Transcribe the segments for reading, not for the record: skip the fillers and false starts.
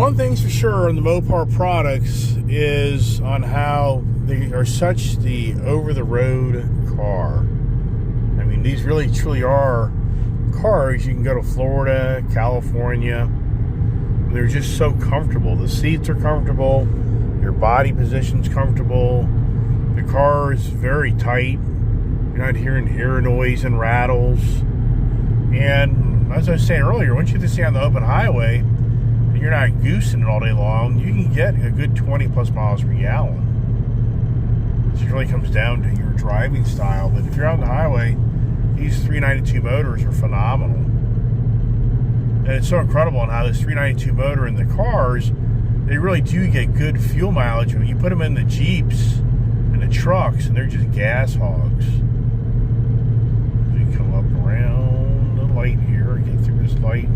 One thing's for sure on the Mopar products is on how they are such the over-the-road car. I mean, these really truly are cars you can go to Florida, California. They're just so comfortable. The seats are comfortable. Your body position's comfortable. The car is very tight. You're not hearing air noise and rattles. And as I was saying earlier, once you get to stay on the open highway, and you're not goosing it all day long, you can get a good 20 plus miles per gallon. It really comes down to your driving style. But if you're out on the highway, these 392 motors are phenomenal. And it's so incredible on how this 392 motor in the cars, they really do get good fuel mileage. When you put them in the Jeeps and the trucks, and they're just gas hogs. We come up around the light here, get through this light.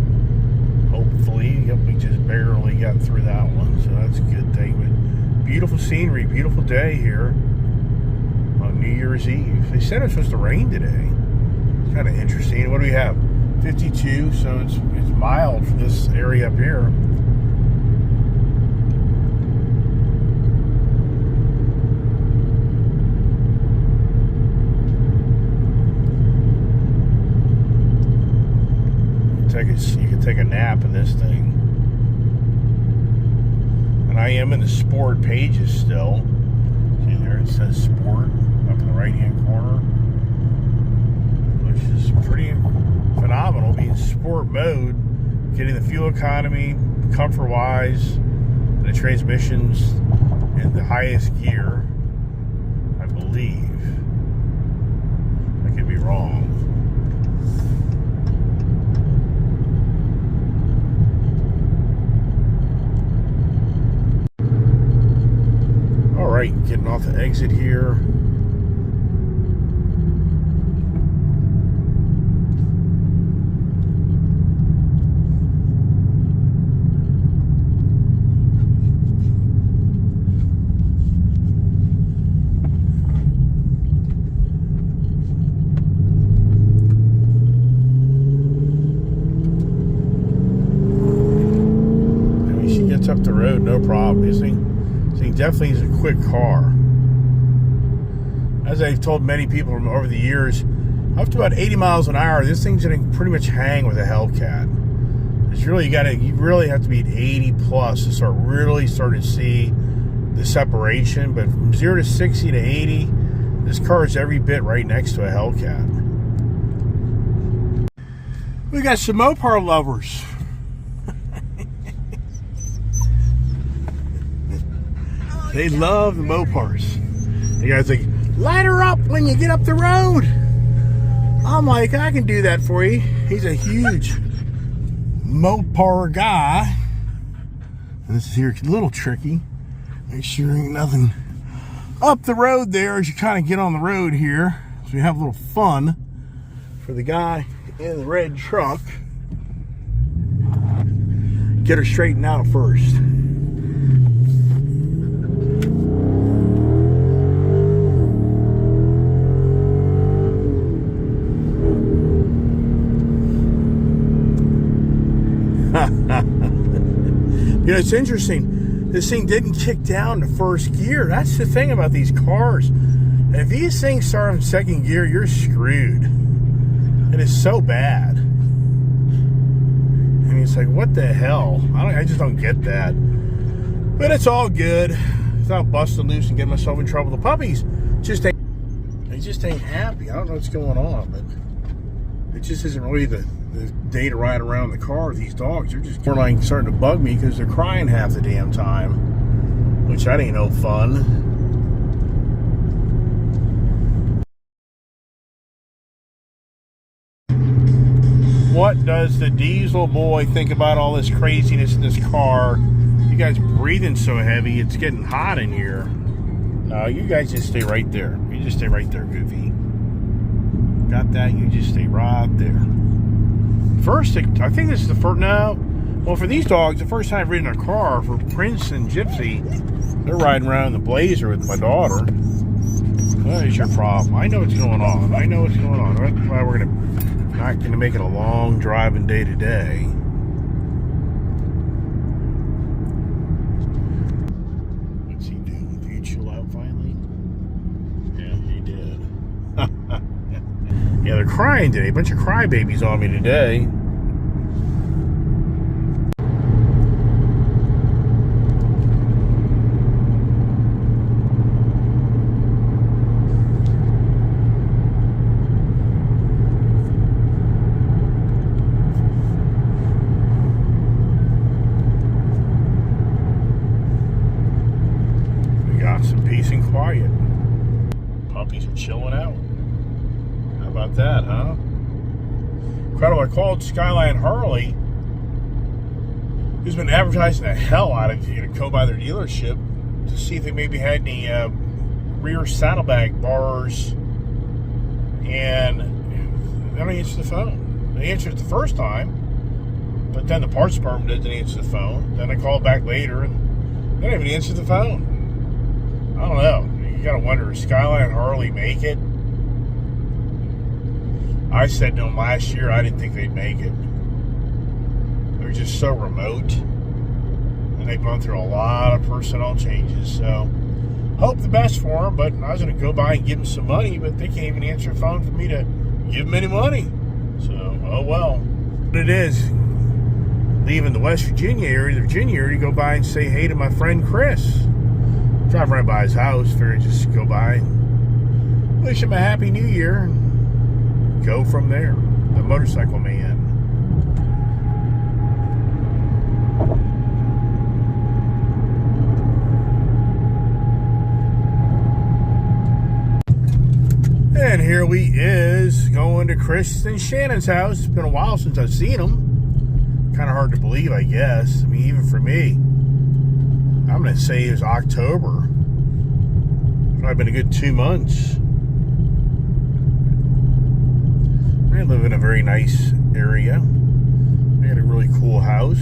Hopefully, yep, we just barely got through that one, so that's a good thing. But beautiful scenery, beautiful day here on New Year's Eve. They said it was supposed to rain today. It's kind of interesting. What do we have? 52, so it's mild for this area up here. You can take a nap in this thing. And I am in the sport pages still. See there, it says sport up in the right hand corner, which is pretty phenomenal. Being sport mode, getting the fuel economy, comfort wise, and the transmissions in the highest gear, I believe. I could be wrong. Alright, getting off the exit here. Up the road, no problem. This thing definitely is a quick car. As I've told many people from over the years, up to about 80 miles an hour, this thing's gonna pretty much hang with a Hellcat. It's really you really have to be at 80 plus to start to see the separation. But from 0 to 60 to 80, this car is every bit right next to a Hellcat. We got some Mopar lovers. They love the Mopars. The guy's like, light her up when you get up the road. I'm like, I can do that for you. He's a huge Mopar guy. And this is here a little tricky. Make sure ain't nothing up the road there as you kind of get on the road here. So we have a little fun for the guy in the red truck. Get her straightened out first. You know, it's interesting. This thing didn't kick down to first gear. That's the thing about these cars. If these things start in second gear, you're screwed. It is so bad. I mean, it's like, what the hell? I just don't get that. But it's all good. Without busting loose and getting myself in trouble. The puppies just ain't happy. I don't know what's going on, but it just isn't really the day to ride around the car with these dogs. They're just borderline starting to bug me because they're crying half the damn time, which that ain't no fun. What does the diesel boy think about all this craziness in this car? You guys breathing so heavy, it's getting hot in here. No, you guys just stay right there. You just stay right there, Goofy. Got that? You just stay right there. First, I think this is the first, no. Well, for these dogs, the first time I've ridden a car, for Prince and Gypsy, they're riding around in the Blazer with my daughter. What is your problem? I know what's going on. I know what's going on. That's why we're not gonna make it a long driving day today. crying today. A bunch of crybabies on me today. We got some peace and quiet. Puppies are chilling out. How about that, huh? Incredible. I called Skyline Harley, who's been advertising the hell out of you to go by their dealership to see if they maybe had any rear saddlebag bars, and they don't answer the phone. They answered it the first time, but then the parts department didn't answer the phone. Then I called back later, and they didn't even answer the phone. I don't know. You gotta wonder, does Skyline Harley make it? I said to them last year I didn't think they'd make it. They're just so remote, and they've gone through a lot of personnel changes. So hope the best for them, but I was going to go by and give them some money, but they can't even answer the phone for me to give them any money. So, oh well. But it is leaving the West Virginia area, to go by and say hey to my friend Chris. Drive right by his house, figure just go by and wish him a happy new year and go from there. The motorcycle man. And here we is going to Chris and Shannon's house. It's been a while since I've seen them. Kind of hard to believe, I guess. I mean, even for me. I'm going to say it was October. Probably been a good 2 months. I live in a very nice area. I got a really cool house.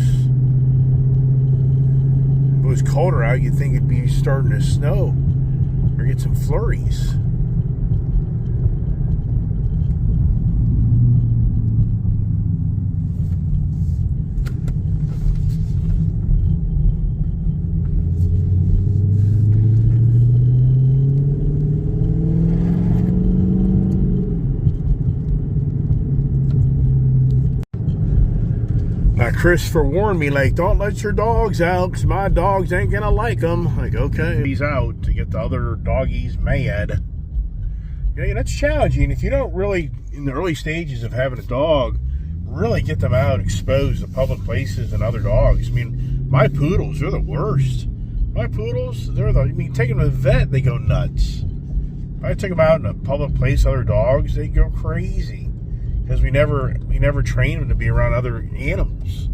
If it was colder out, you'd think it'd be starting to snow or get some flurries. Christopher warned me, like, don't let your dogs out because my dogs ain't gonna like them. Like, okay. He's out to get the other doggies mad. Yeah, that's challenging. If you don't really, in the early stages of having a dog, really get them out exposed to public places and other dogs. I mean, my poodles, they're the worst. My poodles, take them to the vet, they go nuts. If I take them out in a public place, other dogs, they go crazy. Because we never train them to be around other animals.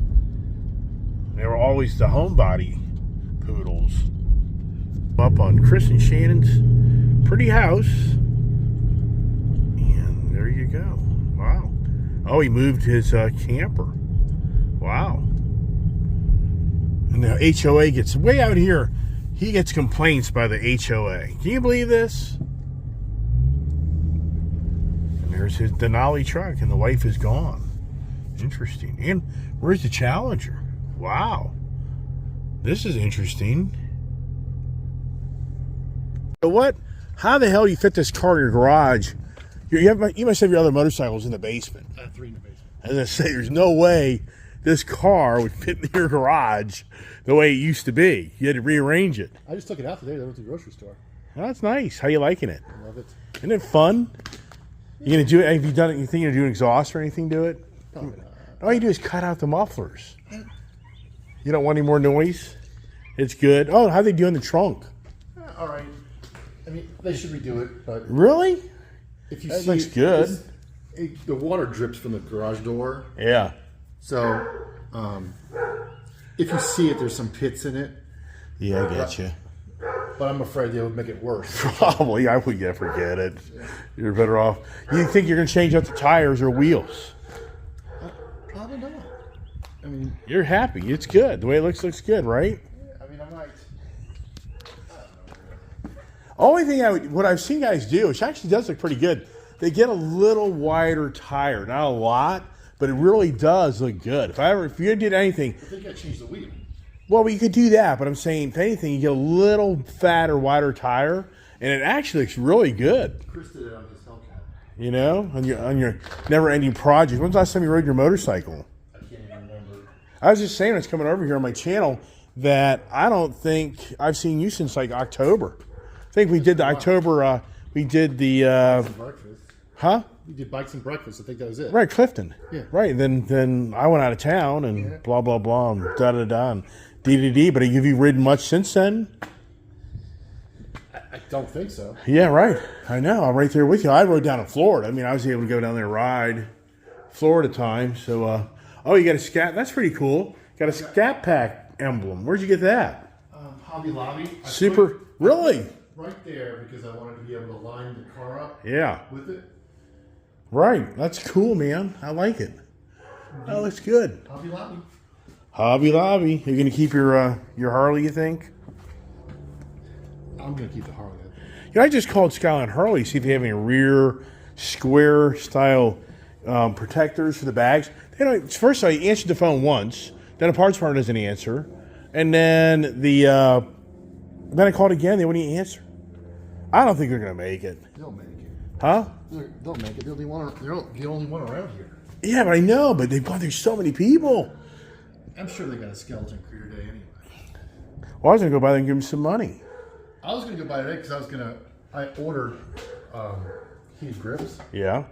They were always the homebody poodles. Up on Chris and Shannon's pretty house. And there you go. Wow. Oh, he moved his camper. Wow. And the HOA gets way out here. He gets complaints by the HOA. Can you believe this? And there's his Denali truck, and the wife is gone. Interesting. And where's the Challenger? Wow. This is interesting. So what? How the hell you fit this car in your garage? You must have your other motorcycles in the basement. I have 3 in the basement. As I say, there's no way this car would fit in your garage the way it used to be. You had to rearrange it. I just took it out today. I went to the grocery store. Oh, that's nice. How you liking it? I love it. Isn't it fun? You gonna do it? Have you done it? You think you're gonna do an exhaust or anything to it? Probably not. All you do is cut out the mufflers. You don't want any more noise? It's good. Oh, how they do in the trunk? All right. I mean, they should redo it, but Really? if you That see looks good. the water drips from the garage door. Yeah. So, if you see it, there's some pits in it. Yeah, I get you. But I'm afraid they would make it worse. Probably. I would forget it. You're better off. You think you're going to change out the tires or wheels? Probably not. I mean, You're happy. It's good. The way it looks good, right? I mean, I might. Only thing what I've seen guys do, which actually does look pretty good, they get a little wider tire. Not a lot, but it really does look good. If you did anything, I think I changed the wheel. well, you could do that, but I'm saying, if anything, you get a little fatter, wider tire, and it actually looks really good. Chris did it on his Hellcat. You know, on your never-ending project. When's the last time you rode your motorcycle? I can't even remember. I was just saying, it's coming over here on my channel that I don't think I've seen you since like October. I think we did the October. We did the. Breakfast. Huh? We did bikes and breakfast. I think that was it. Right, Clifton. Yeah. Right. Then I went out of town and blah blah blah and da da da and d. But have you ridden much since then? I don't think so. Yeah, right. I know. I'm right there with you. I rode down in Florida. I mean, I was able to go down there and ride Florida time. So, oh, you got a Scat. That's pretty cool. Got a Scat Pack emblem. Where'd you get that? Hobby Lobby. Super. Really? Right there because I wanted to be able to line the car up. Yeah. With it. Right. That's cool, man. I like it. That looks good. Hobby Lobby. Hobby Lobby. You're gonna keep your Harley, you think? I'm gonna keep the Harley. You know, I just called Skyline Harley, see if they have any rear square style protectors for the bags. They don't. First, I answered the phone once. Then a parts partner doesn't answer, and then then I called again. They wouldn't even answer. I don't think they're gonna make it. They'll make it. Huh? They'll make it. They're the only one around here. Yeah, but I know. But there's so many people. I'm sure they got a skeleton crew today anyway. Well, I was gonna go by there and give them some money. I was gonna go by today because I ordered heated grips. Yeah.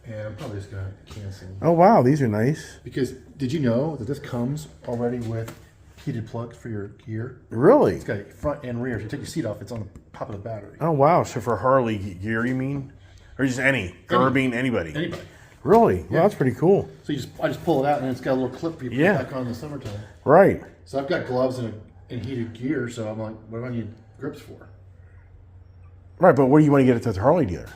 And I'm probably just gonna cancel. Oh wow, these are nice. Because did you know that this comes already with heated plugs for your gear? Really? It's got front and rear. If you take your seat off, it's on the top of the battery. Oh wow. So for Harley gear, you mean, or just Irving, anybody? Anybody. Really? Well, that's pretty cool. So I just pull it out and it's got a little clip for you to put back on in the summertime. Right. So I've got gloves and heated gear. So I'm like, what do I need grips for? Right, but what do you want to get it to the Harley dealer?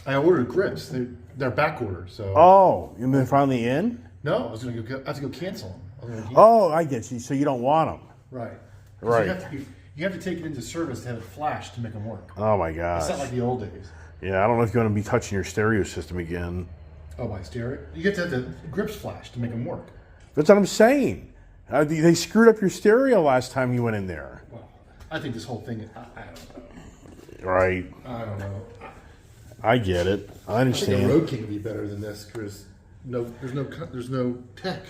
I ordered grips. They're back ordered. So. Oh, and they're finally in? No, I have to go cancel them. Oh, I get you. So you don't want them. Right. Right. You have to take it into service to have it flash to make them work. Oh my gosh. It's not like the old days. Yeah, I don't know if you're going to be touching your stereo system again. Oh, my stereo? You have to have the grips flash to make them work. That's what I'm saying. They screwed up your stereo last time you went in there. Well, I think this whole thing, I don't know. Right. I don't know. I get it. I understand. I think a Road King would be better than this because there's no tech.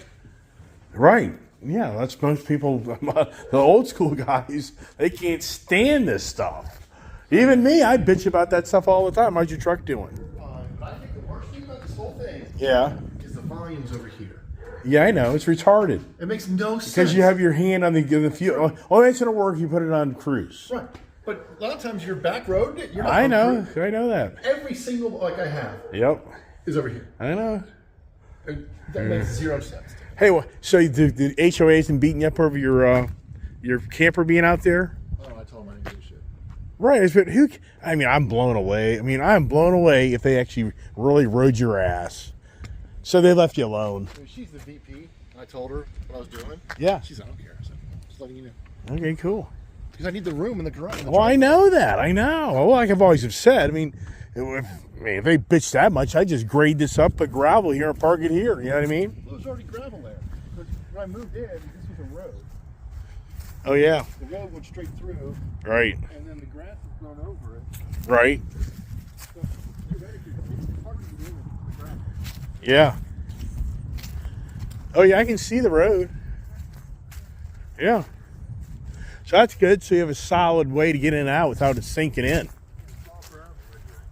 Right. Yeah, that's most people. The old school guys, they can't stand this stuff. Even me, I bitch about that stuff all the time. How's your truck doing? But I think the worst thing about this whole thing is the volumes over here. Yeah, I know. It's retarded. It makes no sense. Because you have your hand on the fuel. Oh, that's going to work. You put it on cruise. Right. But a lot of times you're back road. You're not I know. I know that. Every single like I have. Yep. Is over here. I know. And that makes 0 sense. Hey, well, so the HOA's been beating you up over your camper being out there? Oh, I told him I didn't do shit. Right, but I'm blown away. I'm blown away if they actually really rode your ass. So they left you alone. I mean, she's the VP. I told her what I was doing. Yeah. She's I don't care. So just letting you know. Okay, cool. Because I need the room in the garage. Well, I know that. I know. Well, like I've always have said, if they bitch that much, I just grade this up, put gravel here and park it here. You know what I mean? Well, there's already gravel there. But when I moved in, this was a road. Oh, yeah. The road went straight through. Right. And then the grass has grown over it. Right. So theoretically, it's hard to get in with the gravel. Yeah. Oh, yeah, I can see the road. Yeah. So that's good. So you have a solid way to get in and out without it sinking in.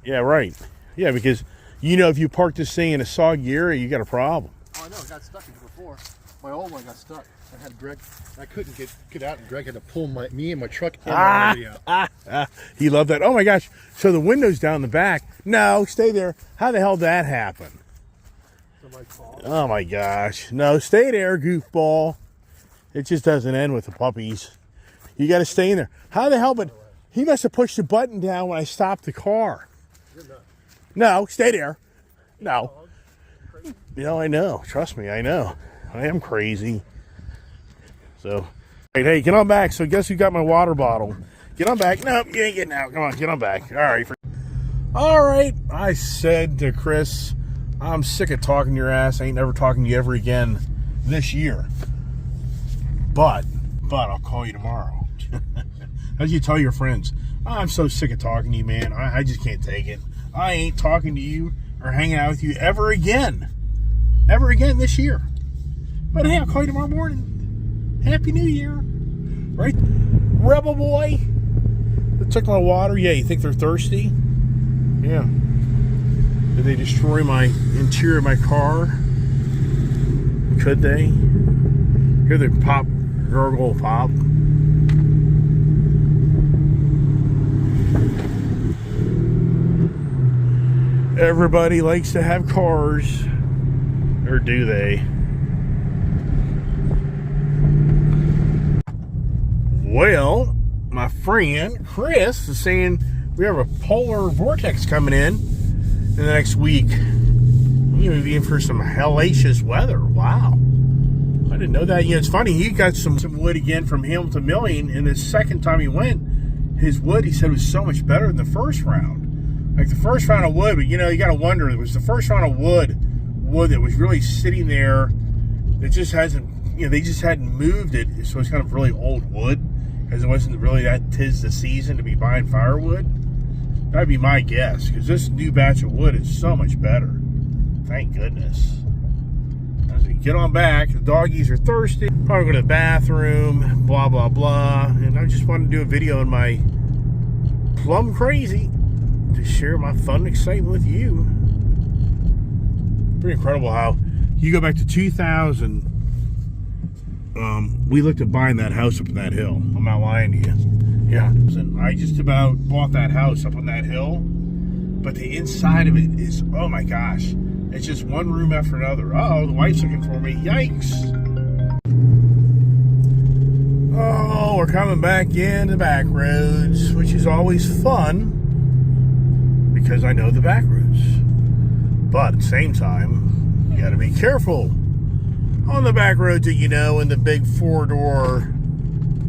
Yeah, right. Yeah, because if you park this thing in a soggy area, you got a problem. Oh, I know. It got stuck in before. My old one got stuck. I had Greg. I couldn't get out, and Greg had to pull me and my truck and my RV out. He loved that. Oh my gosh! So the window's down the back. No, stay there. How the hell did that happen? Oh my gosh! No, stay there, goofball. It just doesn't end with the puppies. You got to stay in there. How the hell? But he must have pushed the button down when I stopped the car. No, stay there. No. I know. Trust me, I know. I am crazy. So, hey, get on back. So, guess who got my water bottle? Get on back. No, you ain't getting out. Come on, get on back. All right. I said to Chris, I'm sick of talking to your ass. I ain't never talking to you ever again this year. But I'll call you tomorrow. How'd you tell your friends? I'm so sick of talking to you, man. I just can't take it. I ain't talking to you or hanging out with you ever again. Ever again this year. But hey, I'll call you tomorrow morning. Happy New Year. Right? Rebel boy. That took my water. Yeah, you think they're thirsty? Yeah. Did they destroy my interior of my car? Could they? Here they pop, gurgle, pop. Everybody likes to have cars. Or do they? Well, my friend Chris is saying we have a polar vortex coming in the next week. We're going to be in for some hellacious weather. Wow. I didn't know that. You know, it's funny. He got some wood again from Hamilton Milling, and the second time he went, his wood, he said, was so much better than the first round. Like the first round of wood, but you know, you got to wonder, it was the first round of wood that was really sitting there that just hasn't, you know, they just hadn't moved it, so it's kind of really old wood, because it wasn't really that 'tis the season to be buying firewood. That'd be my guess, because this new batch of wood is so much better. Thank goodness. As we get on back, the doggies are thirsty, probably go to the bathroom, blah, blah, blah. And I just wanted to do a video on my Plum Crazy to share my fun and excitement with you. Pretty incredible how you go back to 2000. We looked at buying that house up on that hill. I'm not lying to you. Yeah. And I just about bought that house up on that hill. But the inside of it is, oh my gosh. It's just one room after another. Uh-oh, the wife's looking for me. Yikes. Oh, we're coming back in the back roads, which is always fun because I know the back roads. But at the same time, you got to be careful on the back roads that you know, and the big 4-door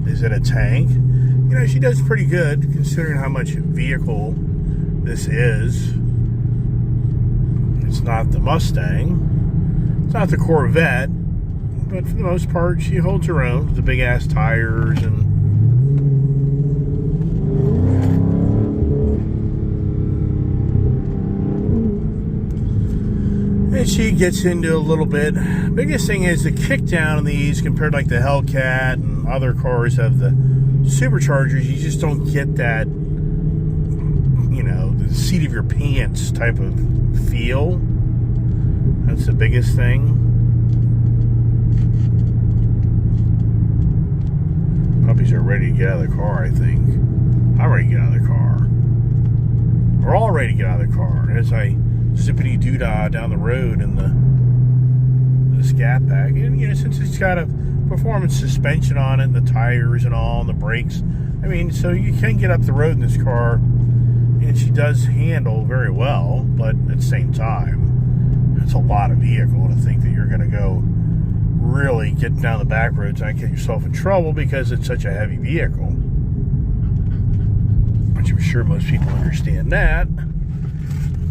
is in a tank. You know, she does pretty good considering how much vehicle this is. It's not the Mustang. It's not the Corvette. But for the most part, she holds her own with the big ass tires and she gets into a little bit. Biggest thing is the kick down on these compared to like the Hellcat and other cars have the superchargers. You just don't get that, you know, the seat of your pants type of feel. That's the biggest thing. Puppies are ready to get out of the car, I think. I'm ready to get out of the car. We're all ready to get out of the car. As I zippity doodah down the road in the Scat Pack, and you know, since it's got a performance suspension on it, and the tires and all, and the brakes, I mean, so you can get up the road in this car, and she does handle very well. But at the same time, it's a lot of vehicle to think that you're going to go really get down the back roads and get yourself in trouble because it's such a heavy vehicle. Which I'm sure most people understand that.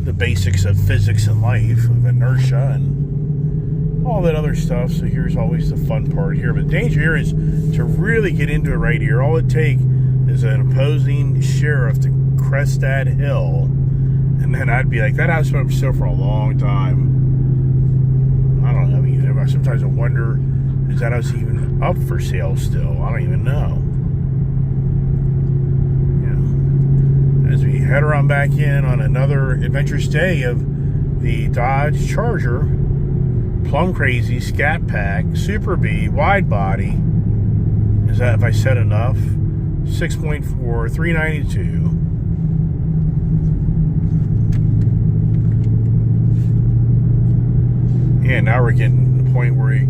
The basics of physics and life, of inertia and all that other stuff. So here's always the fun part here. But the danger here is to really get into it right here. All it takes is an opposing sheriff to crest that hill. And then I'd be like, that house been up for sale for a long time. I don't know. I mean, sometimes I wonder, is that house even up for sale still? I don't even know. As we head around back in on another adventurous day of the Dodge Charger, Plum Crazy, Scat Pack, Super B, wide body. Is that, if I said enough? 6.4, 392. And now we're getting to the point where we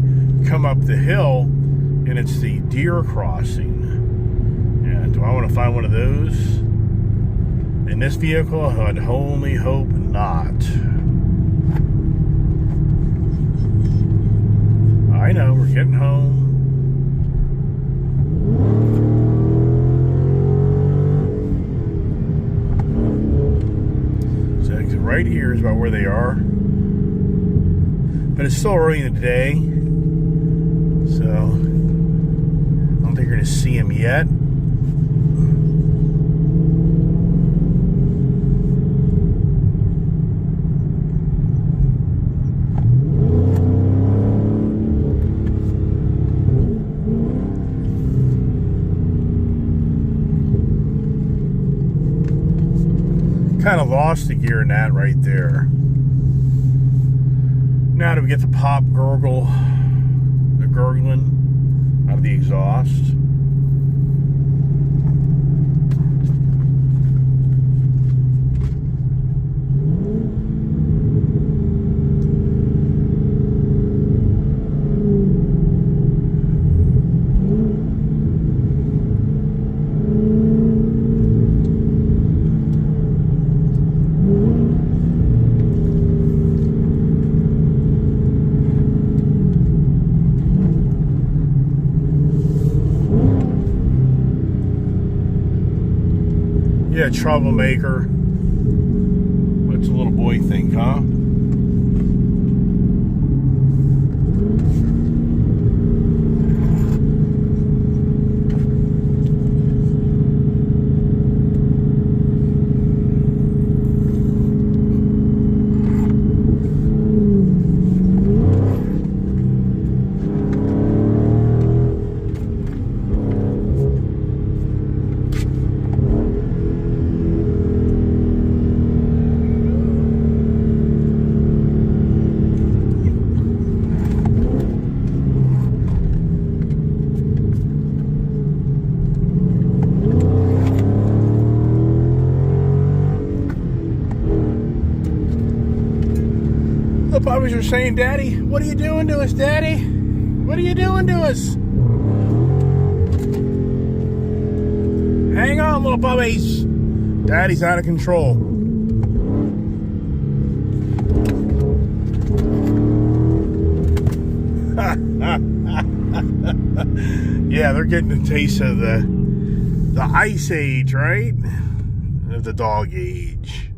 come up the hill and it's the deer crossing. Yeah, do I want to find one of those in this vehicle? I'd only hope not. I know, we're getting home. So right here is about where they are. But it's still early in the day, so I don't think you're going to see them yet. Kind of lost the gear in that right there. Now do we get the pop gurgle, the gurgling out of the exhaust? Yeah, troublemaker. What's a little boy think, huh? The puppies are saying, Daddy, what are you doing to us, Daddy? What are you doing to us? Hang on, little puppies. Daddy's out of control. Yeah, they're getting a taste of the ice age, right? Of the dog age.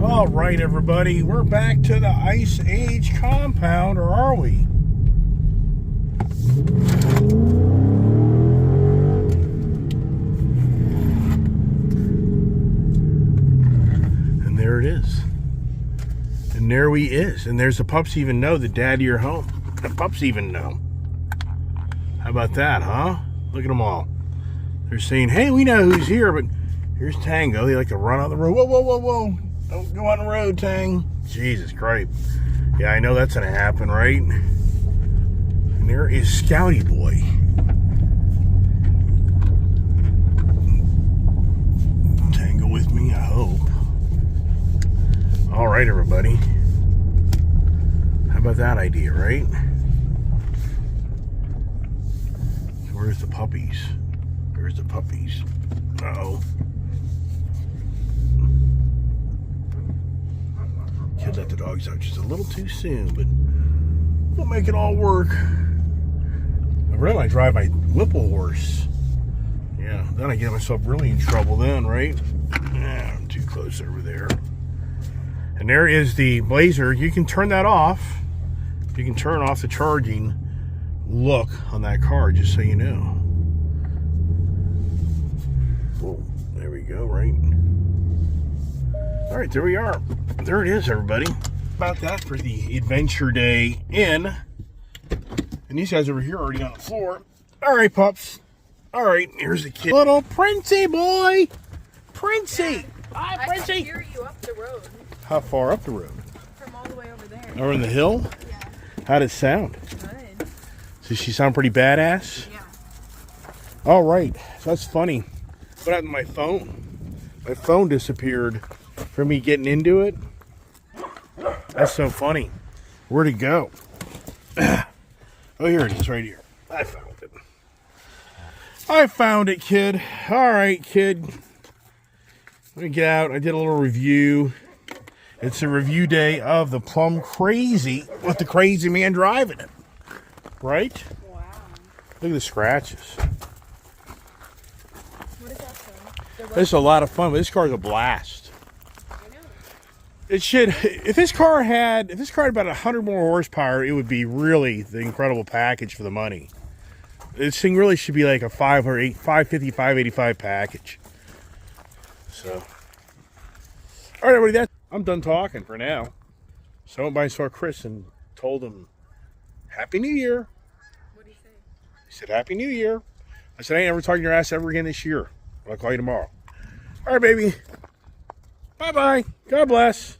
All right, everybody, we're back to the Ice Age compound, or are we? And there it is. And there we is. And there's the pups even know that Daddy, you're home. The pups even know. How about that, huh? Look at them all. They're saying, hey, we know who's here, but here's Tango. They like to run on the road. Whoa, whoa, whoa, whoa. Don't go on the road, Tang. Jesus Christ. Yeah, I know that's going to happen, right? And there is Scouty Boy. Tango with me, I hope. All right, everybody. How about that idea, right? Where's the puppies? Where's the puppies? Uh-oh. Kid let the dogs out just a little too soon, but we'll make it all work. I really want to drive my Whipple horse. Yeah, then I get myself really in trouble then, right? Yeah, I'm too close over there. And there is the Blazer. You can turn that off. You can turn off the charging look on that car, just so you know. Whoa, there we go, right? All right, there we are. There it is, everybody. About that for the Adventure Day Inn. And these guys over here are already on the floor. All right, pups. All right, here's the kid. Little Princey boy. Princey. Hi, Princey. I can hear you up the road. How far up the road? From all the way over there. Over in the hill? Yeah. How'd it sound? Good. Does she sound pretty badass? Yeah. All right, so that's funny. What happened to my phone? My phone disappeared from me getting into it. That's so funny. Where'd it go? Oh, here it is, right here. I found it. I found it, kid. All right, kid. Let me get out. I did a little review. It's a review day of the Plum Crazy with the crazy man driving it. Right? Wow. Look at the scratches. What is that from? This is a lot of fun, but this car's a blast. I know. It should, if this car had about 100 more horsepower, it would be really the incredible package for the money. This thing really should be like a 550, 585 package. So, all right, everybody, I'm done talking for now. So everybody saw Chris and told him, Happy New Year. What do you say? He said, Happy New Year. I said, I ain't never talking your ass ever again this year. I'll call you tomorrow. All right, baby. Bye-bye. God bless.